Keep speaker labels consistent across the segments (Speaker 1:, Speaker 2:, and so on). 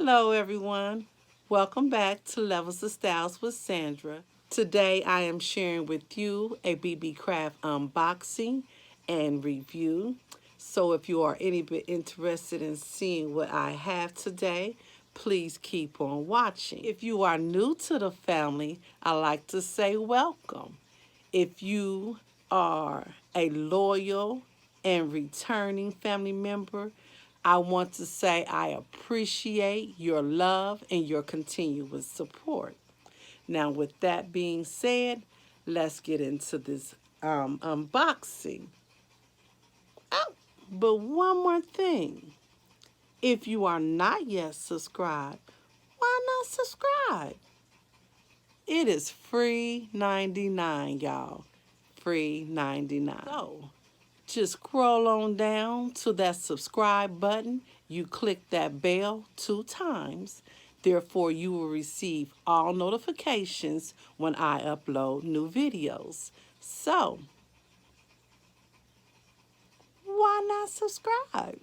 Speaker 1: Hello everyone. Welcome back to Levels of Styles with Sandra. Today I am sharing with you a Beebeecraft unboxing and review. So if you are any bit interested in seeing what I have today, please keep on watching. If you are new to the family, I like to say welcome. If you are a loyal and returning family member, I want to say I appreciate your love and your continuous support. Now, with that being said, let's get into this unboxing. Oh, but one more thing. If you are not yet subscribed, why not subscribe? It is free 99, y'all. Free 99. So, just scroll on down to that subscribe button. You click that bell 2 times. Therefore, you will receive all notifications when I upload new videos. So, why not subscribe?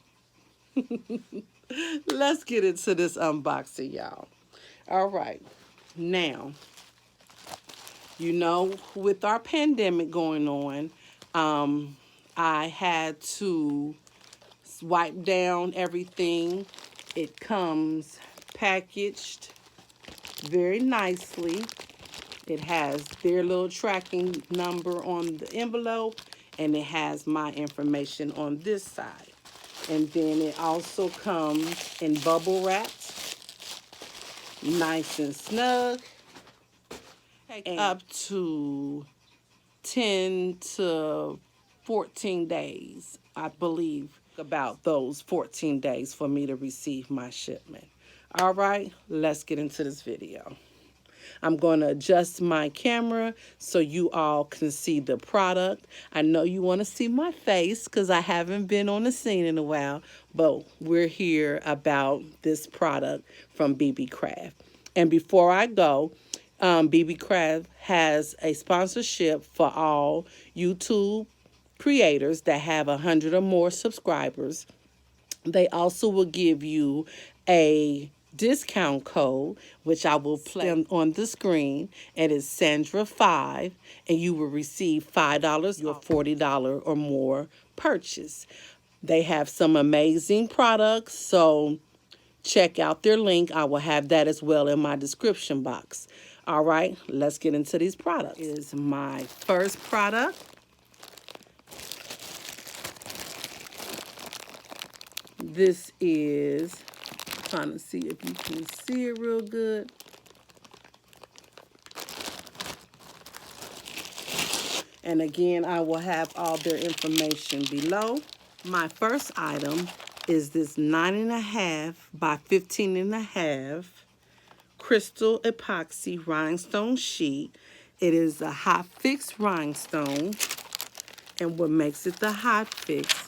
Speaker 1: Let's get into this unboxing, y'all. All right. Now, with our pandemic going on, I had to wipe down everything. It comes packaged very nicely. It has their little tracking number on the envelope, and it has my information on this side. And then it also comes in bubble wrap, nice and snug, and up to 10 to 14 days, I believe, about those 14 days for me to receive my shipment. All right, let's get into this video. I'm going to adjust my camera so you all can see the product. I know you want to see my face because I haven't been on the scene in a while, but we're here about this product from Beebeecraft. And before I go, Beebeecraft has a sponsorship for all YouTube creators that have 100 or more subscribers. They also will give you a discount code, which I will play on the screen. It is Sandra5, and you will receive $5 your $40 or more purchase. They have some amazing products, so check out their link. I will have that as well in my description box. All right, let's get into these products. This is my first product. This is, trying to see if you can see it real good. And again, I will have all their information below. My first item is this 9.5 by 15.5 crystal epoxy rhinestone sheet. It is a hot fix rhinestone. And what makes it the hot fix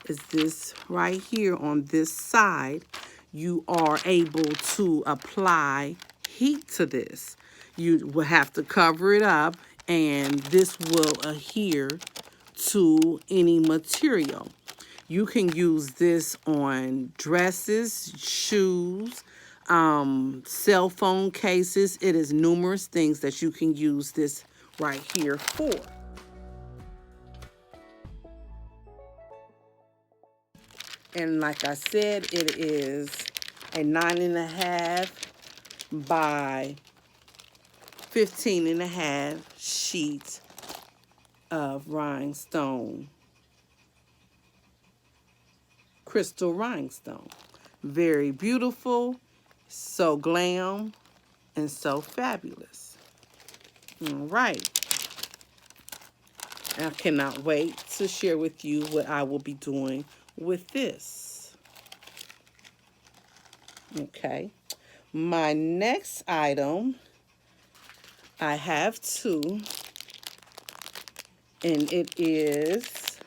Speaker 1: is this right here on this side. You are able to apply heat to this. You will have to cover it up, and this will adhere to any material. You can use this on dresses, shoes, cell phone cases. It is numerous things that you can use this right here for. And like I said, it is a 9.5 by 15.5 sheet of rhinestone, crystal rhinestone. Very beautiful, so glam, and so fabulous. All right. I cannot wait to share with you what I will be doing with this. Okay. My next item, I have two, and it is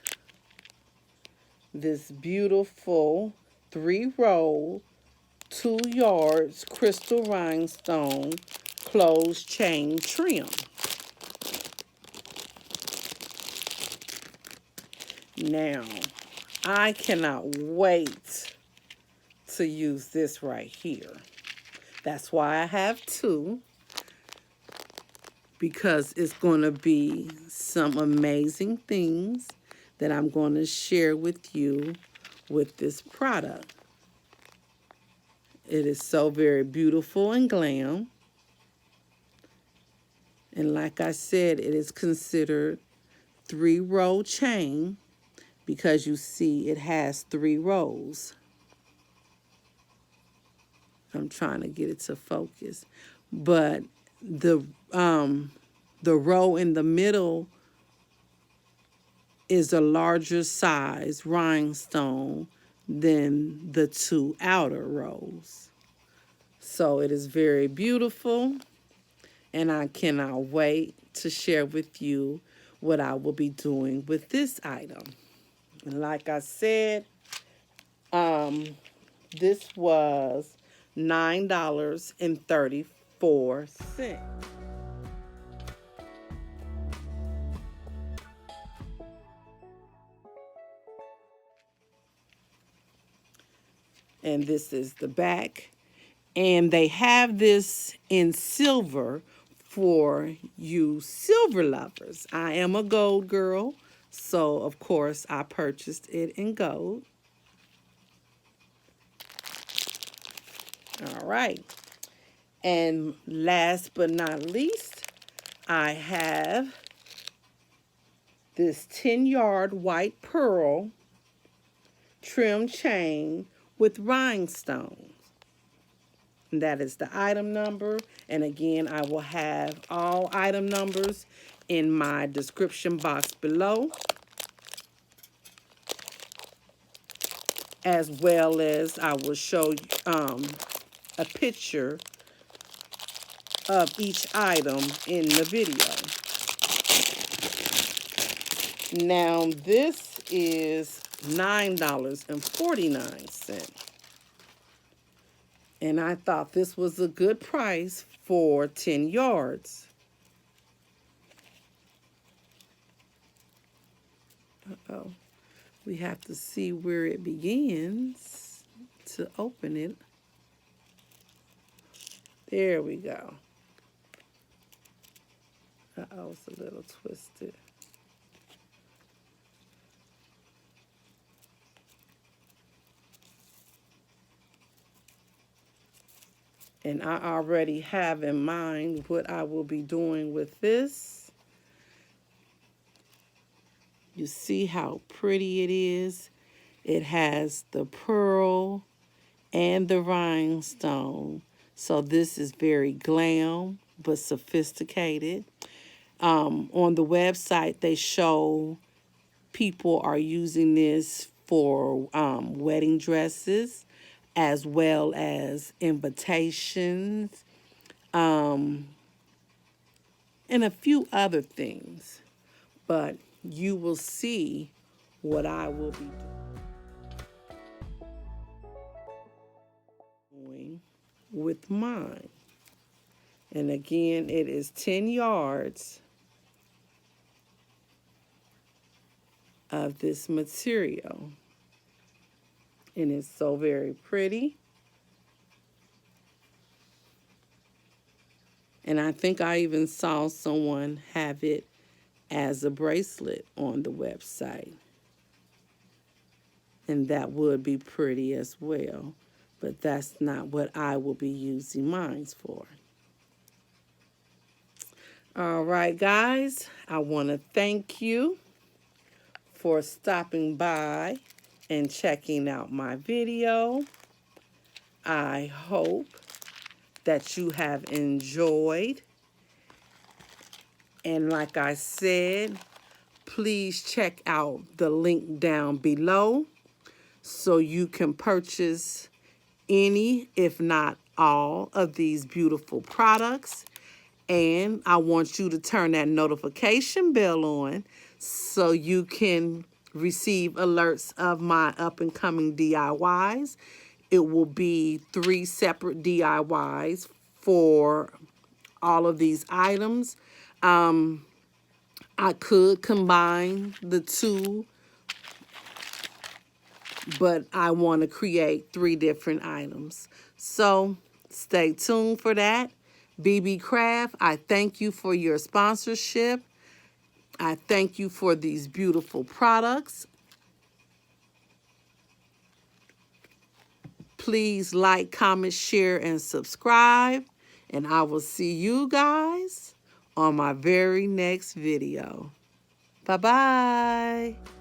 Speaker 1: this beautiful 3-roll, 2 yards crystal rhinestone closed chain trim. Now, I cannot wait to use this right here. That's why I have two, because it's going to be some amazing things that I'm going to share with you with this product. It is so very beautiful and glam. And like I said, it is considered 3-row chain because you see it has 3 rows. I'm trying to get it to focus. But the row in the middle is a larger size rhinestone than the 2 outer rows. So it is very beautiful, and I cannot wait to share with you what I will be doing with this item. And like I said, this was $9.34. And this is the back. And they have this in silver for you silver lovers. I am a gold girl, so of course I purchased it in gold. All right. And last but not least, I have this 10-yard white pearl trim chain with rhinestones. And that is the item number. And again, I will have all item numbers in my description box below, as well as I will show you a picture of each item in the video. Now, this is $9.49. And I thought this was a good price for 10 yards. Uh-oh. We have to see where it begins to open it. There we go. Uh-oh, it's a little twisted. And I already have in mind what I will be doing with this. You see how pretty it is? It has the pearl and the rhinestone. So this is very glam but sophisticated. On the website, they show people are using this for wedding dresses, as well as invitations, and a few other things. But you will see what I will be doing with mine. And again, it is 10 yards of this material. And it's so very pretty. And I think I even saw someone have it as a bracelet on the website. And that would be pretty as well. But that's not what I will be using mine for. All right, guys. I want to thank you for stopping by and checking out my video. I hope that you have enjoyed. And like I said, please check out the link down below so you can purchase any, if not all, of these beautiful products. And I want you to turn that notification bell on so you can receive alerts of my up-and-coming DIYs. It will be 3 separate DIYs for all of these items. I could combine the two but I want to create 3 different items. So stay tuned for that. Beebeecraft, I thank you for your sponsorship. I thank you for these beautiful products. Please like, comment, share, and subscribe. And I will see you guys on my very next video. Bye-bye.